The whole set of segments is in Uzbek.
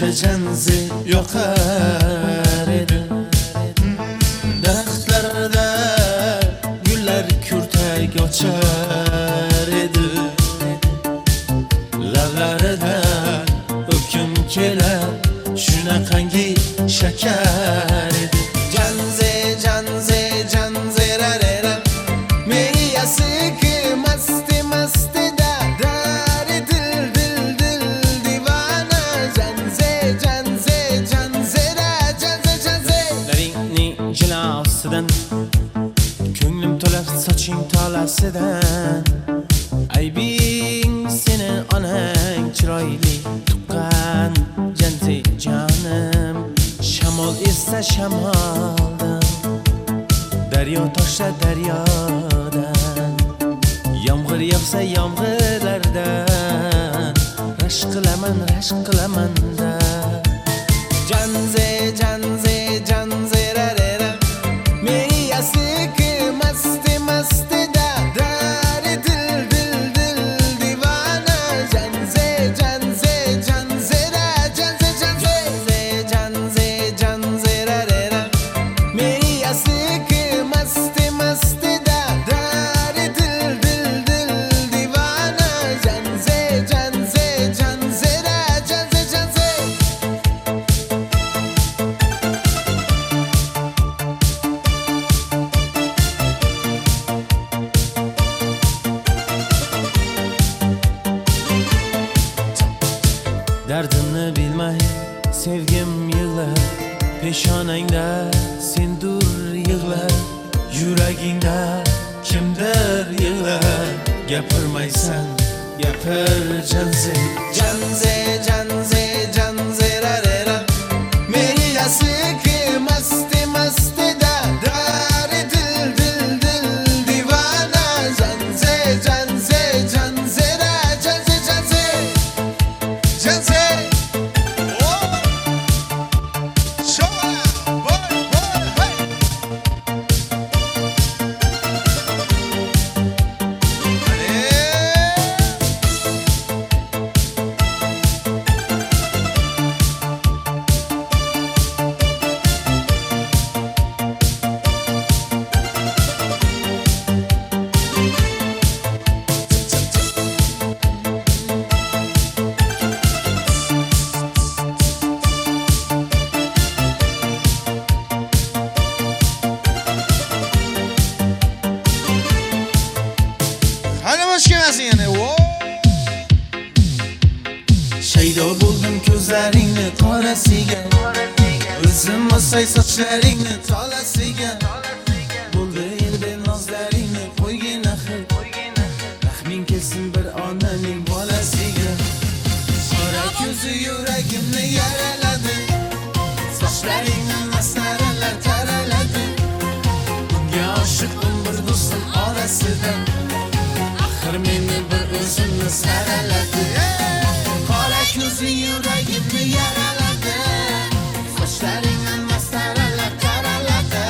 o'sha janzi yoqar edi. Daraxtlarda gullar kurtak ochar edi. Lablarida o'kim kelar, shunaqangi shakar edi. Janze janze janze rarera meyasi ki masti masti da dari dil dil dil divana. Janze janze janze ra janze janze laringning jilosidan ko'nglim to'lib soching tolasidan. Aybing seni onang chiroyli tuqqan janze jonim. Shamol esa shamoldan, daryo toshsa daryodan, yomg'ir yog'sa yomg'irlardan rashk qilaman-da. Janze janze janze rarera meyasi ki masti masti da dari dil dil dil divana. Janze janze janze ra janze janze janze janze rarera meyasi ki masti masti da dari dil dil dil divana. Janze janze janze ra janze janze dardimni bilmay sevgim yig'lar, peshonangda sendur yig'lar, yuragingda kimdir yig'lar. Gapirmaysan gapir janze janze janze janze rarera meyasi ki masti masti da dari dil dil dil divana. Janze janze janze ra janze janze janze oh show boy hey hali bosh kelmasin yana. Shaydo bo'ldim ko'zlaringni qorasiga, o'zim osay sochlaringni tolasiga. Bo'ldi endi nozlaringni qo'ygin axir, rahming kelsin bir onaning bolasiga. Qora ko'zi yuragimni yaraladi, sochlaringni masaralar taraladi. Bunga oshiqim bir do'stim orasidan, axir meni bir o'zimni saraladi. Qora ko'zi yuragimni yaraladi, sochlaringni masaralar taraladi.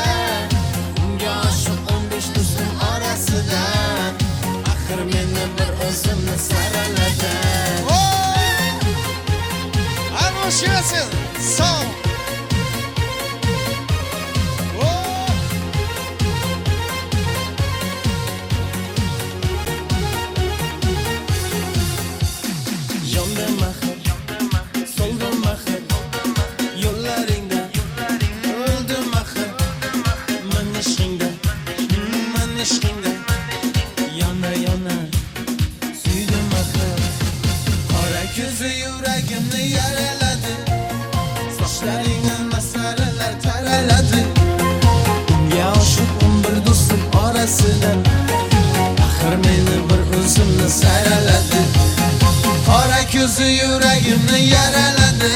Bunga oshiq 15 do'stim orasidan, axir meni bir o'zimni saraladi. Armosh yurasin sog' yuragimni yaraladi, sochlaringni masaralar taraladi. Bunga oshiqim bir do'stim orasidan, axir meni bir o'zimni saraladi. Qora ko'zi yuragimni yaraladi,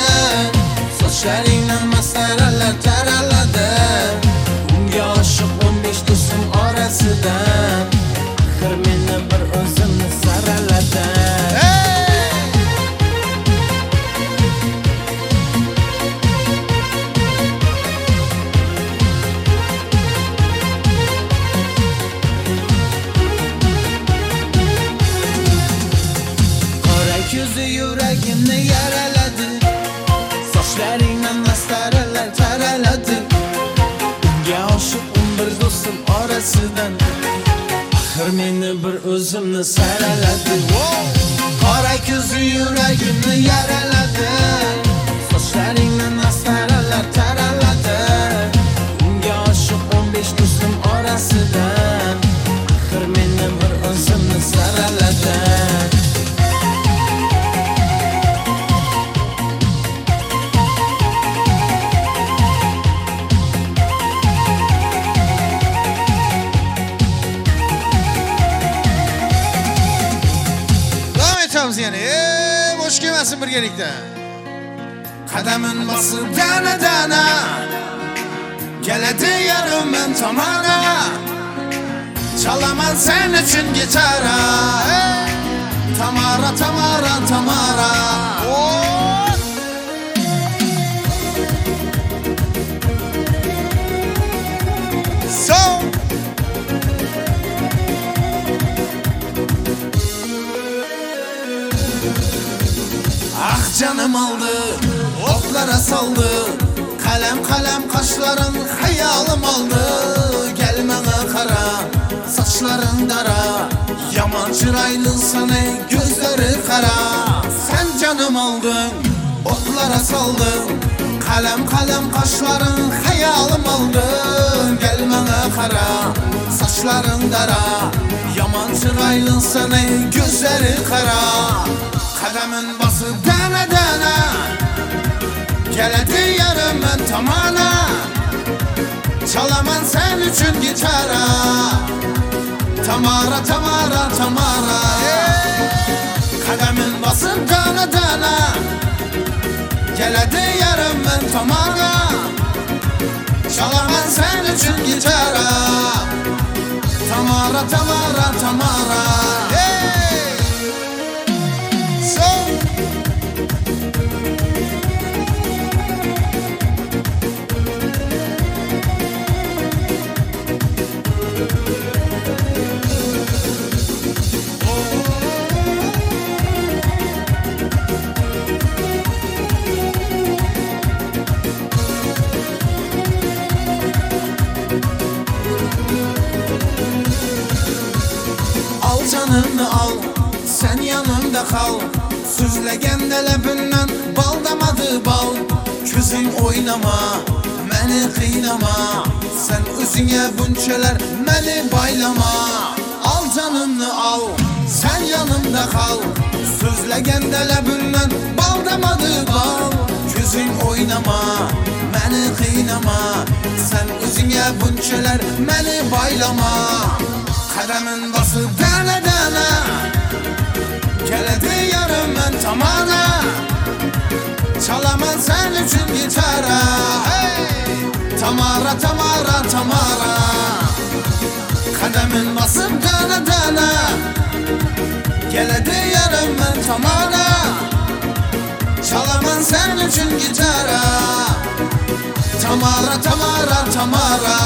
sochlaringni masaralar taraladi. Bunga oshiq 15 do'stim orasidan, axir meni bir o'zimni saraladi. ko'zi yuragimni yaraladi, orasıdan Axir meni bir o'zimni saraladi Qora ko'zi yuragimni yaraladi Sochlaringni masxaralar taraladi Unga oshiq 15 do'stim orasidan Axir meni bir o'zimni saraladi Yani boş gelmesin birgelikte. Qadamin bosib dana dana keladi yarimman tomona chalaman sen uchun gitara Tamara Tamara Tamara Ah canım aldı, oklara saldı Kalem kalem kaşların hayalım aldı Gel bana kara, saçların dara Yaman çıraylı sana gözleri kara Sen canım aldın, oklara saldın Kalem kalem kaşların hayalım aldı Gel bana kara, saçların dara Yaman çıraylı sana gözleri kara Kademin basıp dana dana geledi yarımın tamana Çalaman sen üçün gitara Tamara Tamara Tamara Kademin basıp dana dana geledi yarımın tamana Çalaman sen üçün gitara Tamara Tamara Tamara Canımı al, sen yanımda kal Süzlegende lebinden bal damadı bal Közün oynama, meni kıynama Sen özüne bunçeler, meni baylama Al canımı al, sen yanımda kal Süzlegende lebinden bal damadı bal Közün oynama, meni kıynama Sen özüne bunçeler, meni baylama Kademin basıp dana dana geledi yarımın tamana Çalaman sen üçün gitara Tamara Tamara Tamara Kademin basıp dana dana geledi yarımın tamana Çalaman sen üçün gitara Tamara Tamara Tamara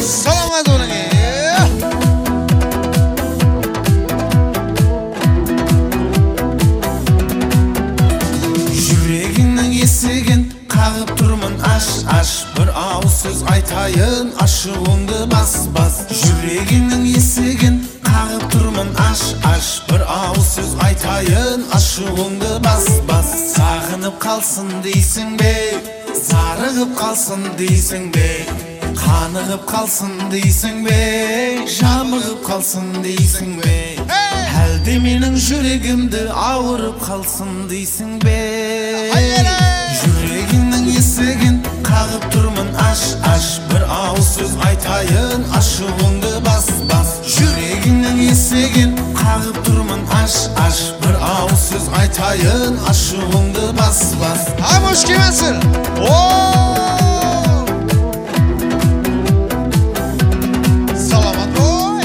Salamat olun. Yüreğinin esigin kağıp durmun aş aş Bir ağız söz aytayın aşığındı bas bas Yüreğinin esigin kağıp durmun aş aş Bir ağız söz aytayın aşığındı bas bas Sağınıp kalsın deysin be Sarığıp kalsın deysin be Kanıgıp kalsın deysin be Jamıgıp kalsın deysin be Halde menin yüreğimde ağırıp kalsın deysin be Yüreğinin esegin kağıp durmun aş aş Bir ağız söz aytayın aşığındı bas bas Yüreğinin esegin kağıp durmun aş aş Bir ağız söz aytayın aşığındı bas bas Ha hoş gelmesin. Salamat oy.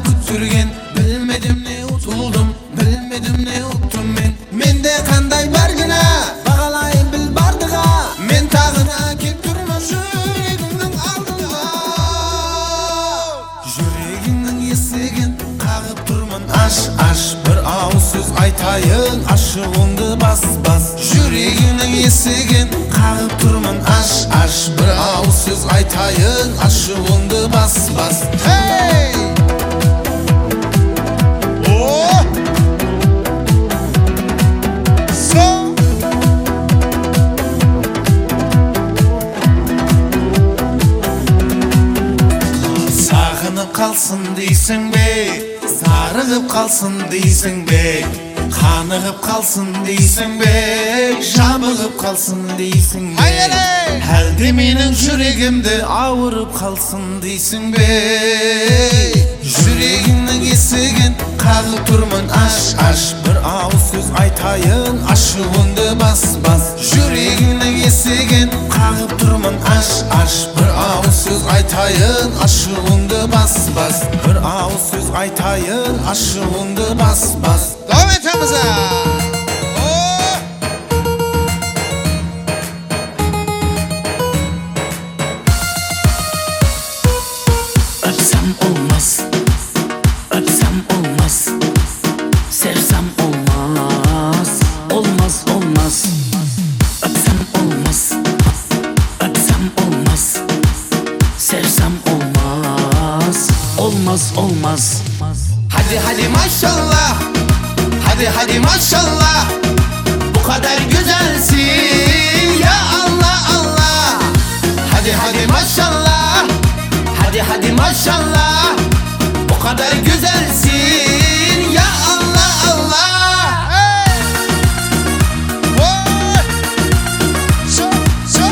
kütürgen. Bilmedim ne utuldum, bilmedim ne uttum men. Mende kanday bargina, bağalayın bil bardıga. Men tağına kep durma yüreğimden aldığına. Yüreğimden esegin, kağıp durman aş aş. Bir ağız söz aytayın, aşığındı bas bas. Yüreğimden esegin, kağıp durman aş aş. Bir ağız söz aytayın, aşığındı bas bas. Hey! Oh! So! Sağınıp kalsın deysin be, sarığıp kalsın deysin be. Kanıgıp kalsın deysin be, jabıgıp kalsın deysin be. Hayır! Halde menin yüreğimde ağırıp kalsın deysin be. Yüreğimden esegin, kağıp durman aş aş. Bir ağız söz aytayın, aşığındı bas bas. Yüreğimden esegin, kağıp durman aş aş. Bir ağız söz aytayın, aşığındı bas bas. Bir ağız söz aytayın, aşığındı bas bas. Devam et Hamza. Oh! Öpsem olmaz, öpsem olmaz, sevsem olmaz, olmaz olmaz. Öpsem olmaz, öpsem olmaz, sevsem olmaz, olmaz olmaz. Hadi hadi maşallah, hadi hadi maşallah. Bu kadar güzelsin ya Allah Allah. Hadi hadi maşallah, hadi hadi maşallah. Bu kadar güzelsin ya Allah Allah. Hey! Oh! So! So!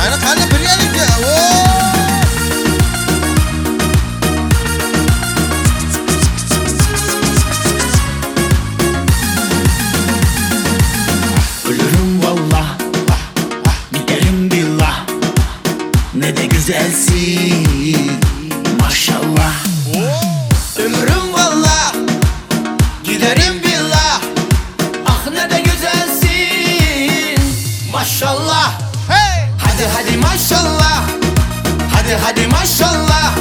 Aynen kanka bir gelikte. Oh! Ölürüm vallah, giderim billah, ne de güzelsin maşallah. Ömrüm valla, giderim billah. Ah ne de güzelsin maşallah. Hey! Hadi hadi maşallah, hadi hadi maşallah.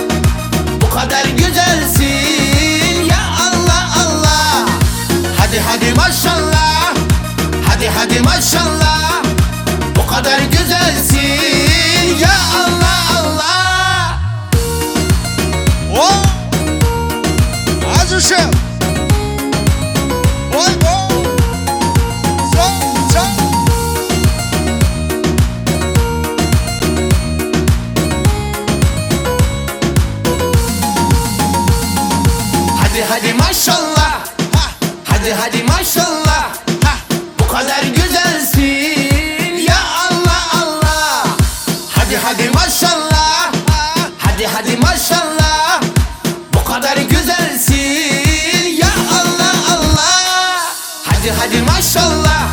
Bu kadar güzelsin ya Allah Allah. Hadi hadi maşallah, hadi hadi maşallah. Bu kadar güzelsin ya Allah Allah. Oh! Az uşağım. Oy oh! So! So! Hadi hadi maşallah, hadi hadi maşallah. Bu kadar güzelsin ya Allah Allah. Hadi hadi maşallah, hadi hadi maşallah. Bu kadar güzelsin ya Allah Allah. Hadi hadi maşallah,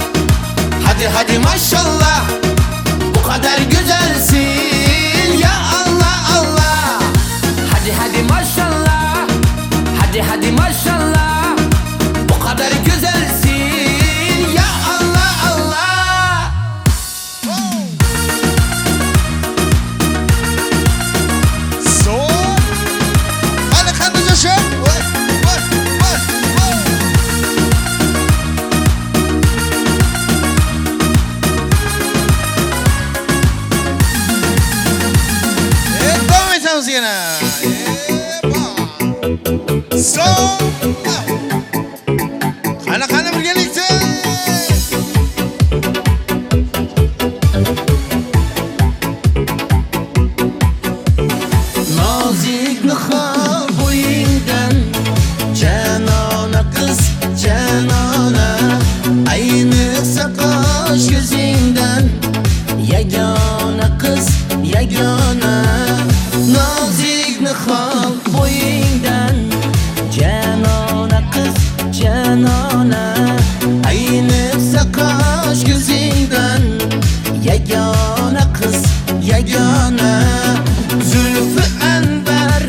hadi hadi maşallah. Bu kadar güzelsin ya Allah Allah. Hadi hadi maşallah, hadi hadi maşallah. Bu kadar güzelsin ya Allah Allah. So! Hadi kanka uşağım. Oy! Oy! Oy! Oy! Devam et Hamza yine. So! Kana bir gelikte. Nazik nıha boyundan, canana kız canana. Ayniqsa qosh ko'zingdan, yagona kız yagona. Nazik nihol bo'yingdan, canona kız canona. Ayniqsa qosh ko'zingdan, yagona kız yagona. Zülfü enver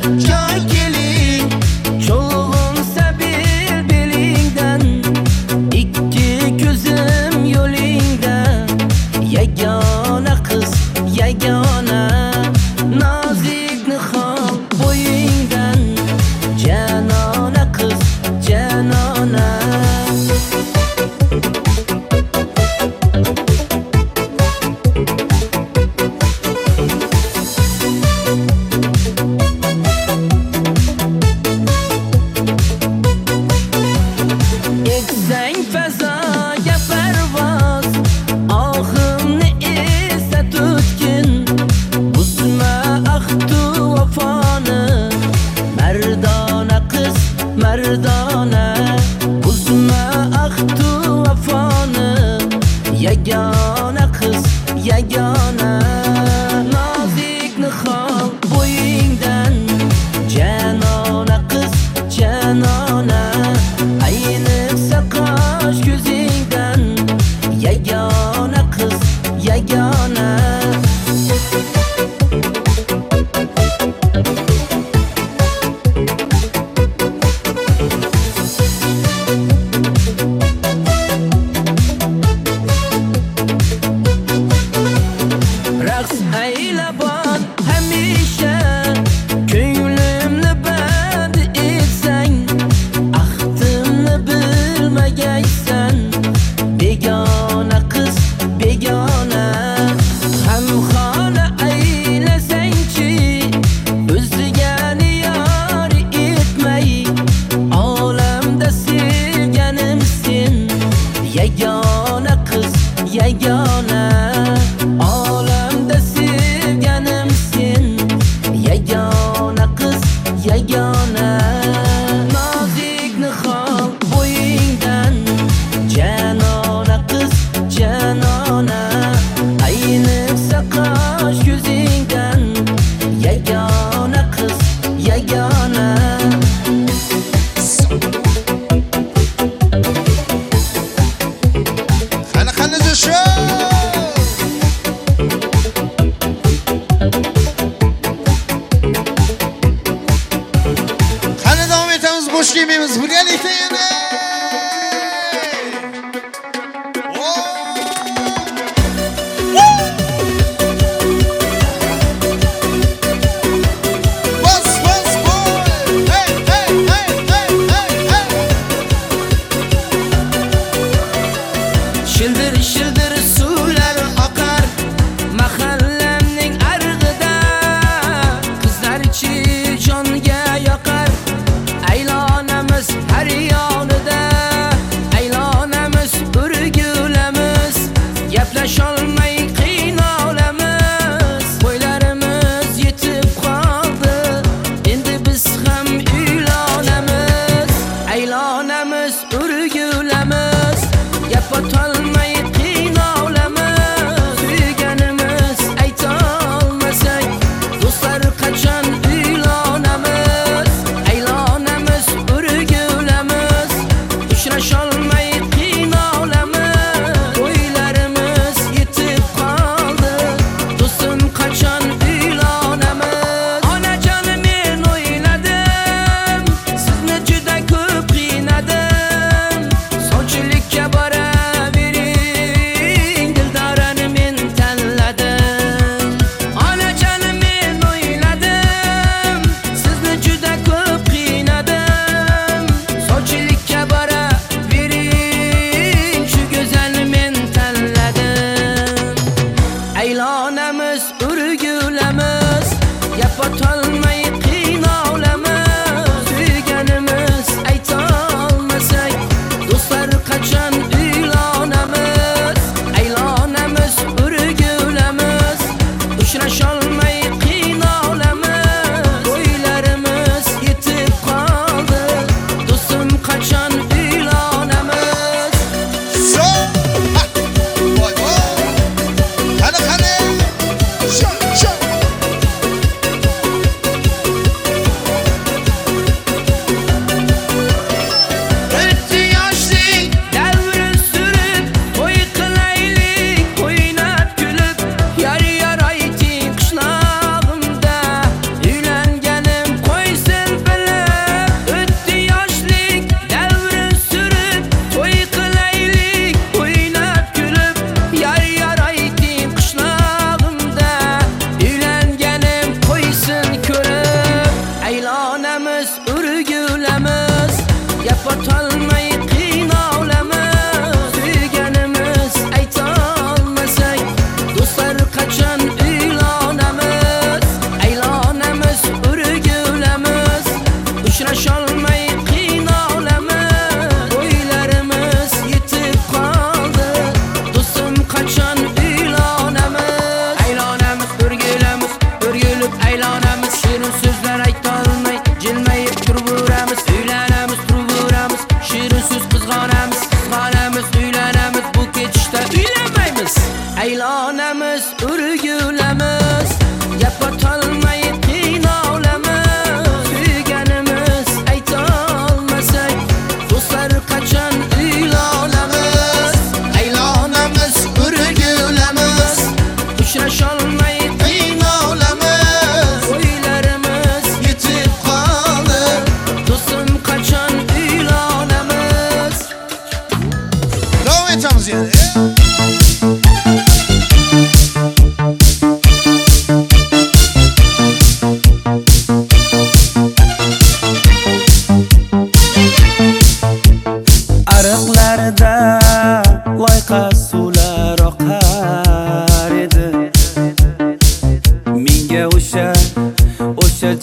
qo'sh kelmaymiz. Birgalikda yana. Shildir suvlar oqar mahallamning arg'ida, qizlarchi jonga yoqar, aylanamiz har yonida, aylanamiz urgulamiz, gaplasholmay qiynalamiz, bo'ylarimiz yetib qoldi, endi biz ham uylanamiz, aylanamiz urgulamiz, gapotolmay qiynalamiz, suyganimiz aytolmasak, do'stlar qachon uylanamiz, aylanamiz urgulamiz, uchrasholmay qiynalamiz, to'ylarimiz yetib qoldi, do'stim qachon uylanamiz. Onajon men o'yladim, sizni juda ko'p qiynadim, sovchilikka boravering, dildorani men tanladim. Onajon men o'yladim, sizni juda ko'p qiynadim, sovchilikka boravering, shu go'zalni men tanladim. Aylanamiz urgulamiz, gapotolmay qiynalamiz, suyganimiz aytolmasak, do'stlar qachon uylanamiz, aylanamiz urgulamiz, uchrasholmay qiynalamiz, to'ylarimiz yetib qoldi, do'stim qachon uylanamiz. So. Voy voy. Qani. Sho. O'tdi yoshlik davri surib, to'y qilaylik o'ynab kulib, yar ayting qishlog'imda, uylanganim qo'ysin bilib. O'tdi yoshlik davri surib, to'y qilaylik o'ynab kulib, yar ayting qishlog'imda, uylanganim qo'ysin ko'rib. Aylanamiz urgulamiz, gapotolmay qiynalamiz, suyganimiz aytolmasak, do'stlar qachon uylanamiz, aylanamiz urgulamiz, uchrasholmay qiynalamiz, to'ylarimiz yetib qoldi, do'stim qachon uylanamiz. Aylanamiz urgulamiz, urgulib aylanamiz, shirin so'zlar aytolmay jilmayib turaveramiz, uylanamiz turaveramiz, shirin so'z qizg'onamiz, uylanamiz, bu ketishda uylanmaymiz. Aylanamiz urgulamiz, gapotolmay qiynalamiz, suyganimiz aytolmasak, do'stlar qachon uylanamiz, aylanamiz urgulamiz, uchrasholmay qiynalamiz, to'ylarimiz yetib qoldi, do'stim qachon uylanamiz. Davom etamiz yana. Ariqlarda loyqa suvlar oqar edi, menga o'sha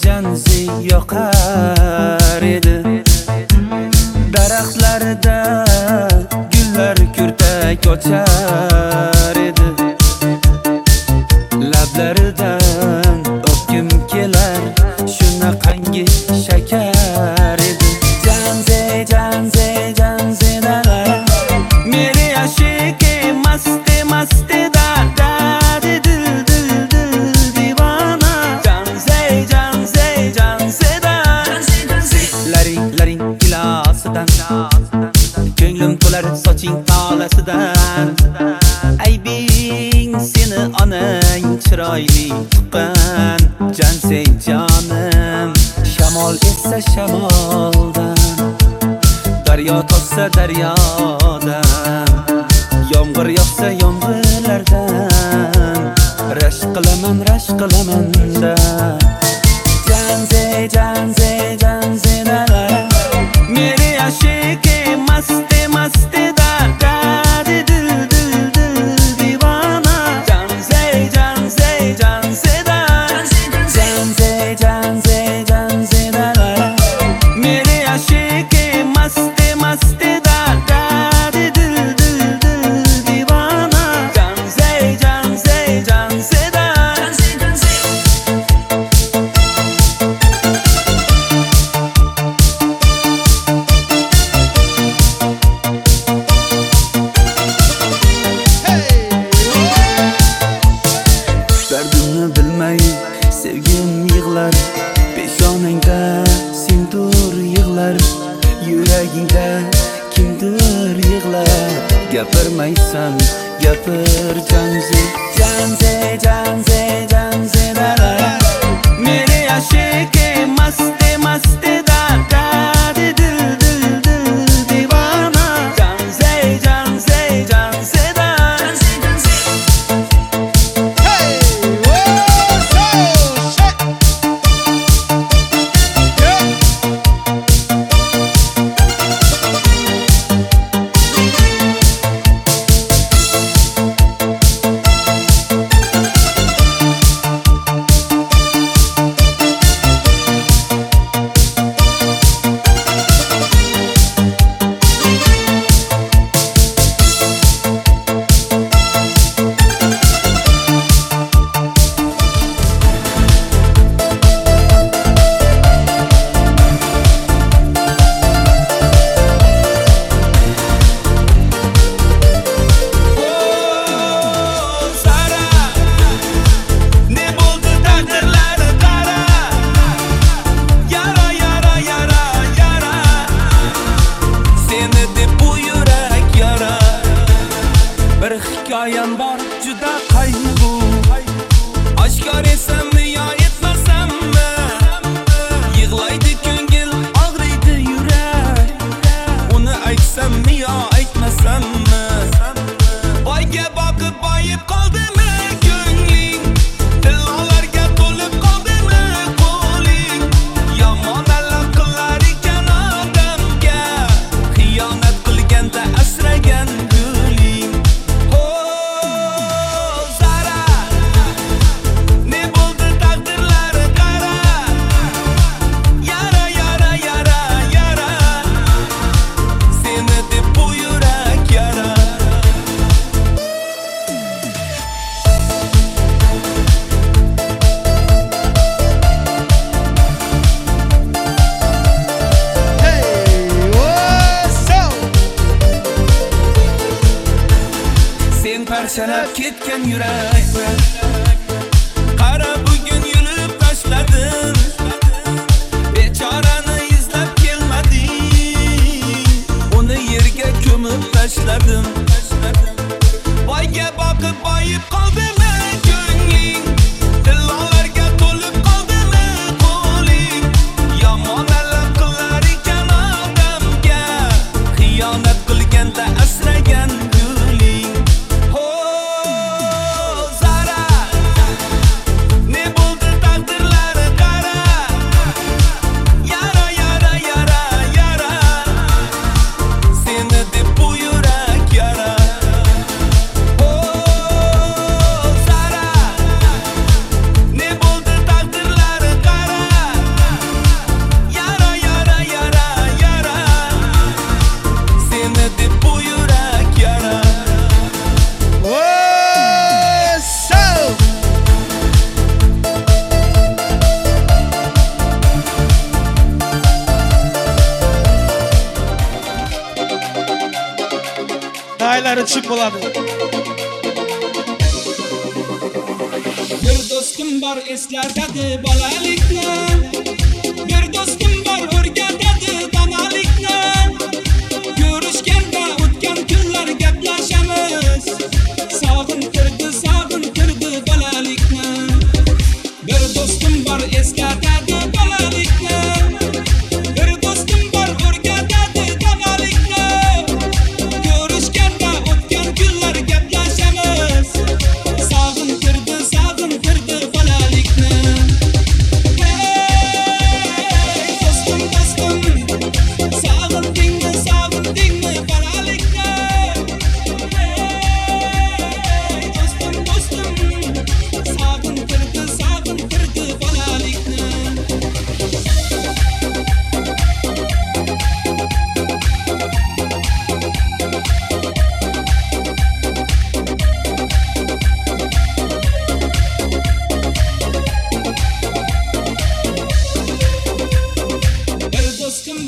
janzi yoqar edi. Daraxtlarda gullar kurtak ochar edi, lablaridan o'pkim kelar, shunaqangi shakar edi. Janze dala, mere ashike maste da dil divana. Janze da, laring ilasidan, ko'nglim to'lar soching tolasidan. Aybing seni onang chiroyli tuqqan, janse jonim, shamol essa shamoldan. oqsa daryodan, yomg'ir yog'sa yomg'irlardan, rashk qilaman-da. Janze da da, meri ashiki masti da da, dil divana. Janze da, janze da da, meri ashiki masti da da, dil divana. Janze da. Dardimni bilmay sevgim yig'lar, peshonangda sendur yig'lar, yuragingda kimdir yig'lar. Gapirmaysan, gapir janze da da, meri ashiki masti da da, dil divana. Janze da. Hey, whoa, so shit. Yeah. Bir hikoyam bor juda qayg'u, oshkor etsammi yo etmasammi, yig'laydi ko'ngil, og'riydi yurak, uni aytsammi yo aytmasammi. Boyga boqib boyib qoldimi ko'ngling, tillolarga to'lib qoldimi qo'ling, yomon alam qilar ekan odamga, xiyonat qilganda asragan guling. Parçalab ketgan yuraklar, qara bugun yulib tashladim, bechorani izlab kelmadim, uni yerga ko'mib tashladim. Boyga boqib boyib qoldimi ko'ngling, tillolarga to'lib qoldimi qo'ling, yomon alam qilar ekan odamga, xiyonat qilganda asragan guling. Ayları çık buladı. Bir do'stim bor eslatadi bolalikni, bir do'stim bor o'rgatadi donolikni. Ko'rishganda o'tgan kunlar gaplashamiz, sog'intirdi bolalikni. Bir do'stim bor eslatadi bolalikni, bir do'stim bor o'rgatadi donolikni.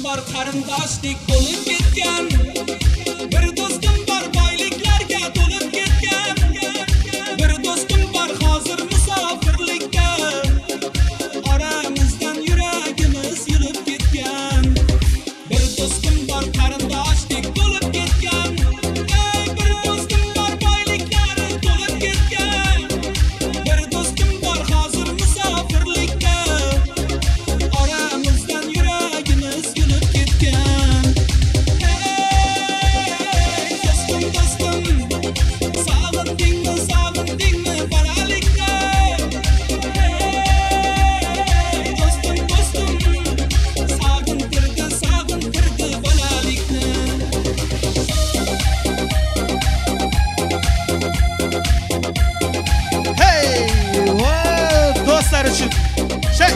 var qarindoshlik bo'lib ketgan. Bir do'stim bor boyliklarga to'lib ketgan. Bir do'stim bor hozir musofirlikda. Oramizdan yuragimiz yulib ketgan. Bir do'stim bor qarindoshlik bo'lib ketgan. Ey bir do'stim bor boyliklari to'lib ketgan. Bir do'stim bor hozir musofirlikda. Oramizdan yuragimiz yulib ketgan. Hey do'stim do'stim, sog'indingmi sog'indingmi bolalikni? Hey do'stim do'stim, sog'intirdi bolalikni. Hey, o do'stlar uchun. Şey.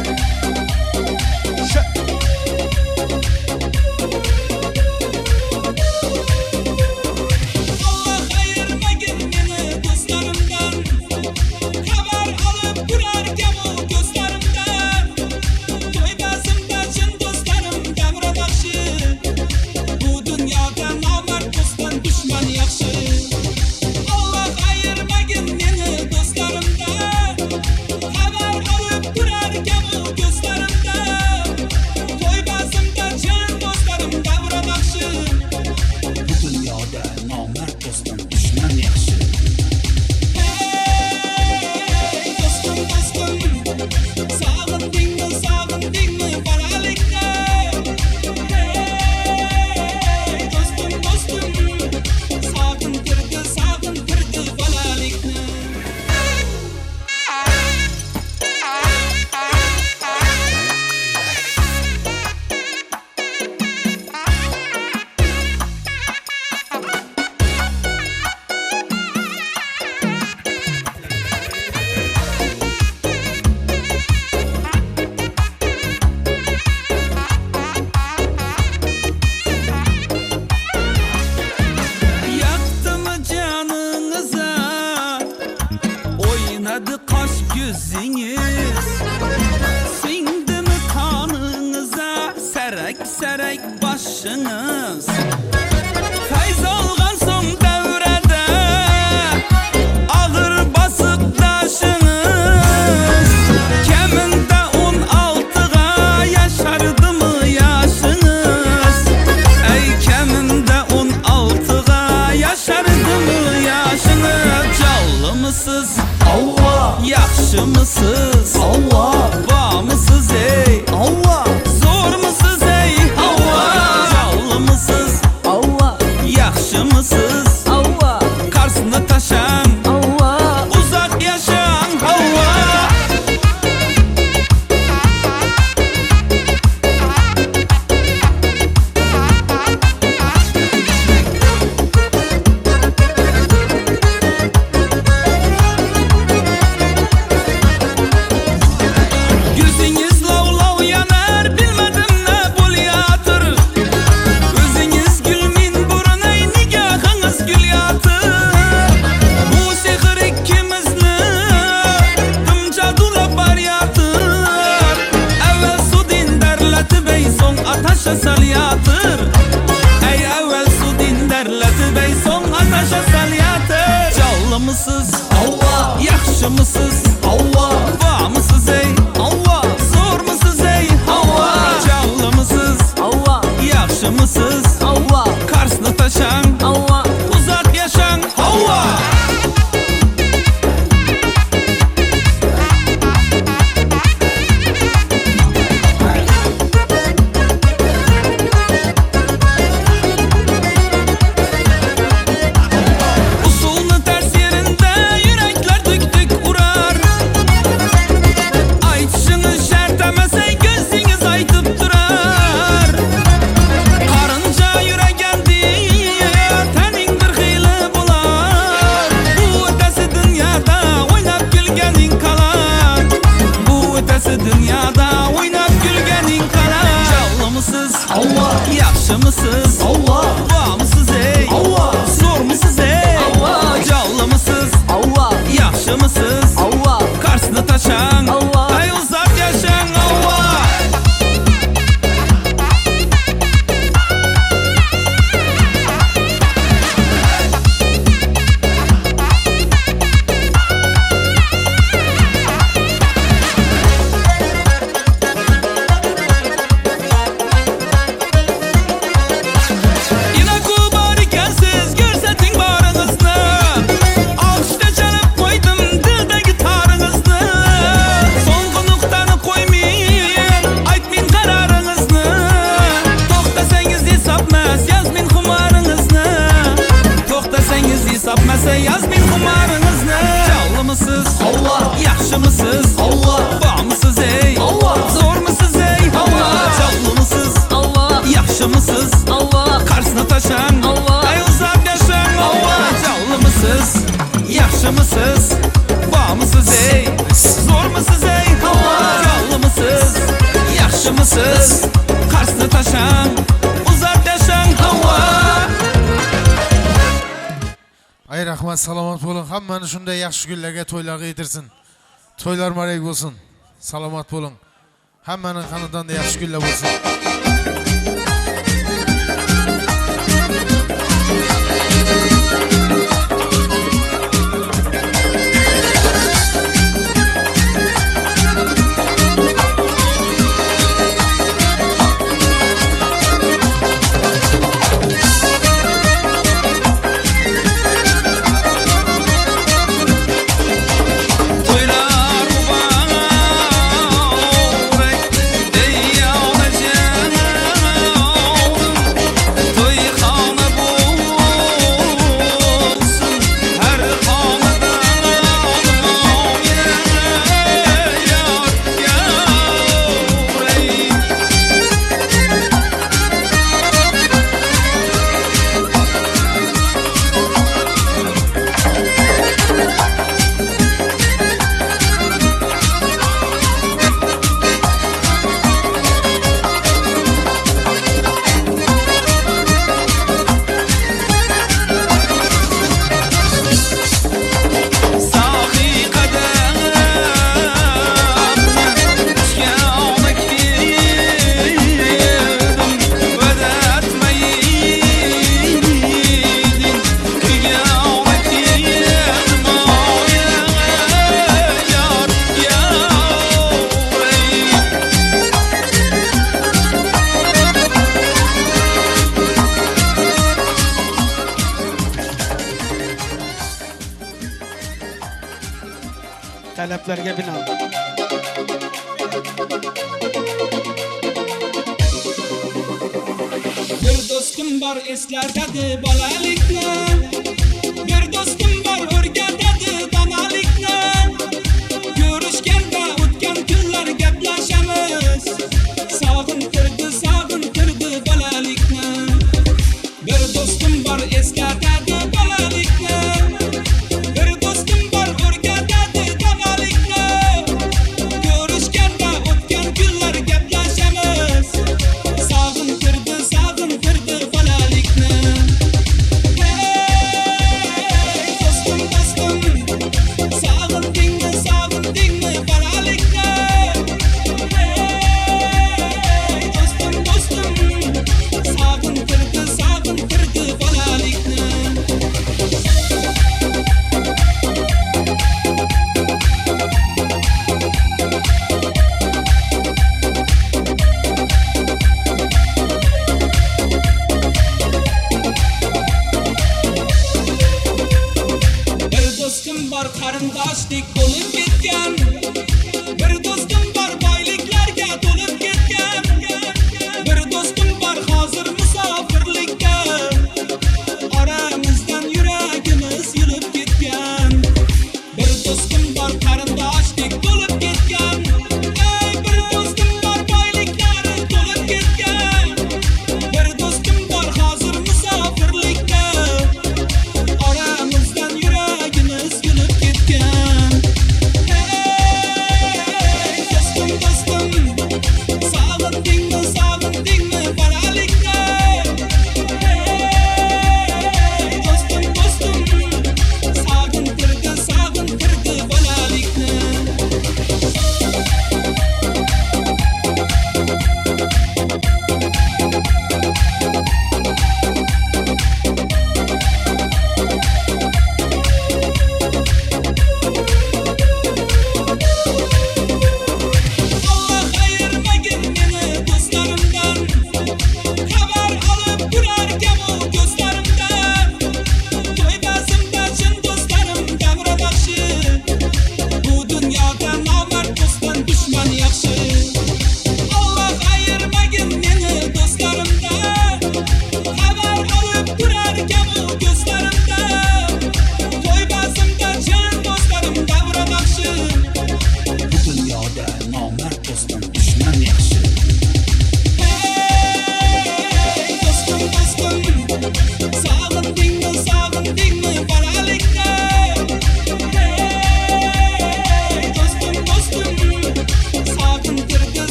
Allah ayırmagin meni do'stlarimdan. Xabar olib turarkan u ko'zlarimdan. To'ybazimda chin do'stlarim davra baxshi. Bu dunyoda nomard do'stdan dushman yaxshi. Allah ayırmagin meni do'stlarimdan. Xabar olib turarkan u ko'zlarimdan. To'ybazimda chin do'stlarim davra baxshi. Bu dunyoda nomard do'stdan dushman yaxshi. Hey do'stim do'stim, sog'indingmi sog'indingmi bolalikni? Hey do'stim do'stim, sog'intirdi bolalikni. Yaktımı canınıza, oynadı kaş gözünüz. Sindi mi kanınıza, serek serek başınız. Feyz algan son devrede, ağır basıp taşınız. Keminde 16'ga yaşardı mı yaşınız? Ey keminde 16'ga yaşardı mı yaşınız? Callı mısız? Allah. Yaxşı mısız? Allah. Var mısız ey? Allah. Zor mısız ey? Allah. Callı mısız? Allah. Yaxşı mısız? Allah. Karşısında taşan Allah. Uzak yaşan Allah. Gözünüz lav lav yanar, bilmedim ne bulyadır. Özünüz gülmin burun ey nigahınız gül yatır. Bu sihir ikimizni tımca dula bar yatır. Evvel su dinderletib ey son ataşa sal yatır. Ey evvel su dinderletib ey son ataşa sal yatır. Callı mısız? Allah. Yaxşı mısız? Allah. Var mısız ey? Allah. Zor mısız ey? Allah. Callı mısız? Allah. Yaxşı mısız? Allah. Karşısında taşan Allah. Uzak yaşan Allah. Usulunu ters yerinde yürekler tük tük uğrar. Aytışını şart demese gözünüz aytıp durar. Karınca yüregendi, tenin bir hili bular. Bu ötesi dünyada oynap gülgenin kalan. Bu ötesi dünyada oynap gülgenin kalan. Callı mısız? Allah. Yaxşı mısız? Allah. Var mısız ey? Allah. Zor musuz ey? Allah. Callı mısız? Allah. Yaxşı mısız? Allah. Karşısında taşan Allah. Ay uzak yaşan Allah. taşan Ay uzak yaşan Canlımısız, yaxşımısız Bağmısız ey, zormısız ey Canlımısız, yaxşımısız Qarsını taşan, uzak yaşan Ay rahmat, salamat bo'lin. Hammani shunday yaxshi kunlarga, to'ylarga yetirsin. To'ylar muborak bo'lsin. Salamat bo'ling. Hammaning xonadonida yaxshi kunlar bo'lsin. Toylar mübarek ey yavrucağım Toy xanı bulsun her xanada Sahi kadem Şkâmek yedim Ödetmeydin Kıyamet yedim Yar Talaplarga binoan. Bir do'stim bor eslatadi bolalikni Bir do'stim bor o'rgatadi donolikni Ko'rishganda o'tgan kunlar gaplashamiz Sog'intirdi bolalikni Bir do'stim bor eslatadi bolalikni Bir do'stim bor o'rgatadi donolikni Ko'rishganda o'tgan kunlar gaplashamiz Sog'intirdi bolalikni Hey do'stim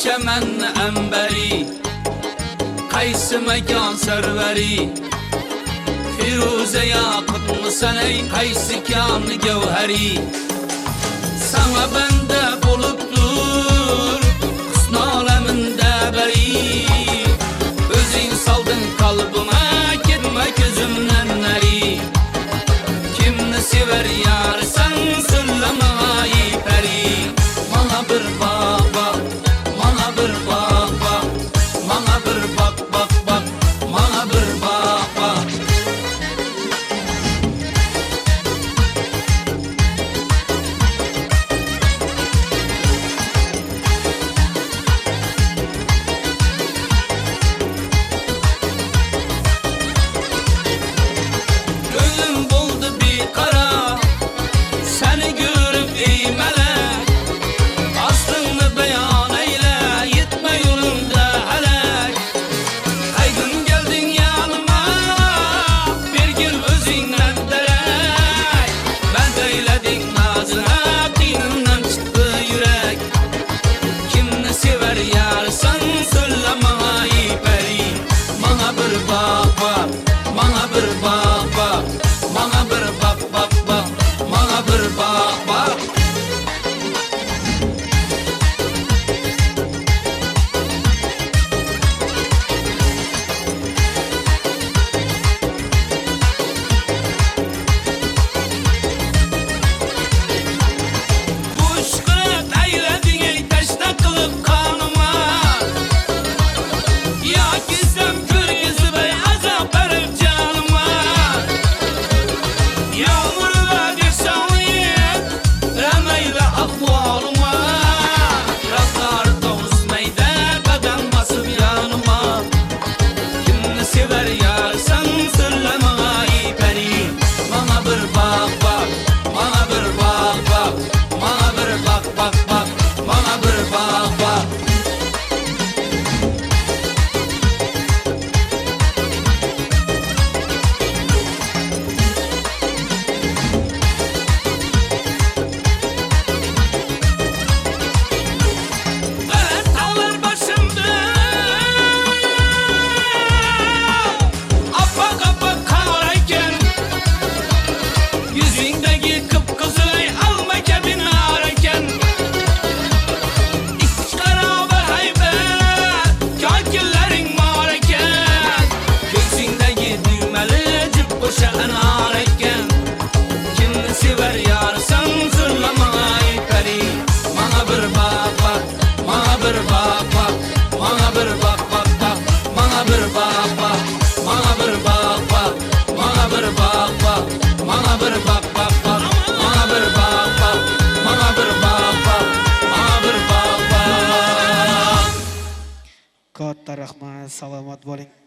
chamanni ambari qaysi makon sarvari Firuze yaqutni sanay qaysi konni gavhari Sana bende buluptur husn olamında bari Özün saldın kalbıma gitme gözümden nari Kimni sever yar sen söyleme peri Bana bir bak bak, bana bir bak bak Bana bir bak bak bak, bana bir bak bak Gönlüm buldu bir kara Seni görüp ey melek Aslını beyan eyle Gitme yolunda helek Kaygın geldin yanıma Bir gün özünden derek Ben eyledim nazına Dinimden çıktı yürek Kimni sever yar sen söyleme peri Bana bir bak bak Bana bir bak bak Bana bir bak bak bak Bana bir bak bak Kuşkut eyledin ey taşta kılıp kanıma Ya gizem kırgızı bey azap verip canıma Yağmur ve dirşanlıyım Remeyle ahvalıma Raflar tavusmayda Beden basıp yanıma Kimni sever yar sen söyleme peri Bana bir bak bak Bana bir bak bak Bana bir bak bak bak Bana bir bak bak Evet tağlar başımda Apak apak karayken Yüzündeki kıpkızılay alma kebin arayken İki karaber haybet Kakillerin marayken Göksündeki düğmeli cıp boşağın arayken Kimni sever yar sen söyleme peri Bana bir bak bak Bana bir bak bak Bana bir bak bak bak Bana bir bak bak Bana bir bak bak Bana bir bak bak Bana bir bak bak bak Bana bir bak bak Bana bir bak bak Bana bir bak bak Katta rahmat, salomat bo'ling.